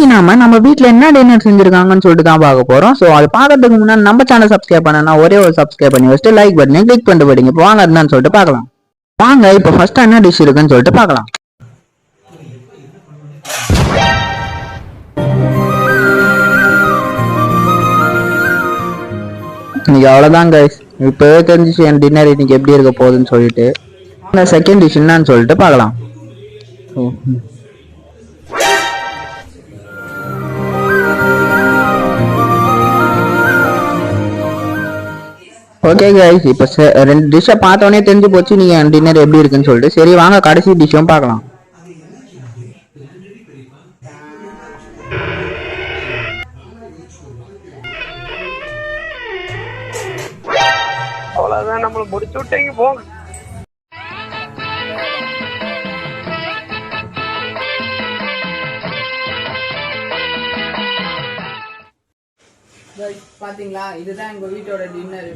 இன்னைக்கு நம்ம வீட்ல என்ன டின்னர் செஞ்சிருக்காங்கன்னு சொல்லிட்டு தான் பார்க்க போறோம். ஸோ அது பார்க்கறதுக்கு முன்னாடி நம்ம சேனல் சப்ஸ்கிரைப் பண்ணனா ஒரே ஒரு சப்ஸ்கிரைப் பண்ணி வச்சுட்டு லைக் பட்டனை கிளிக் பண்ணிட்டு போயிடுங்க. இப்போ வாங்க என்னன்னு சொல்லிட்டு பார்க்கலாம். வாங்க இப்போ ஃபர்ஸ்ட் என்ன டிஷ் இருக்குன்னு சொல்லிட்டு பார்க்கலாம். இன்னைக்கு அவ்வளோதான் கைஸ். இப்போவே தெரிஞ்சிச்சு என் டின்னர் இன்னைக்கு எப்படி இருக்க போகுதுன்னு சொல்லிட்டு. செகண்ட் டிஷ் என்னன்னு சொல்லிட்டு பார்க்கலாம். ஓகே கைஸ், இப்போ ரெண்டு டிஷ்ஷை பார்த்தோன்னே தெரிஞ்சு போச்சு நீங்க டின்னர் எப்படி இருக்குன்னு சொல்லிட்டு. சரி வாங்க கடைசி டிஷ்ஷும் பார்க்கலாம். அவ்வளவுதான், நம்மள முடிச்சு விட்டீங்க போங்க. பாத்தீங்களா, இதுதான் எங்க வீட்டோட டின்னர்.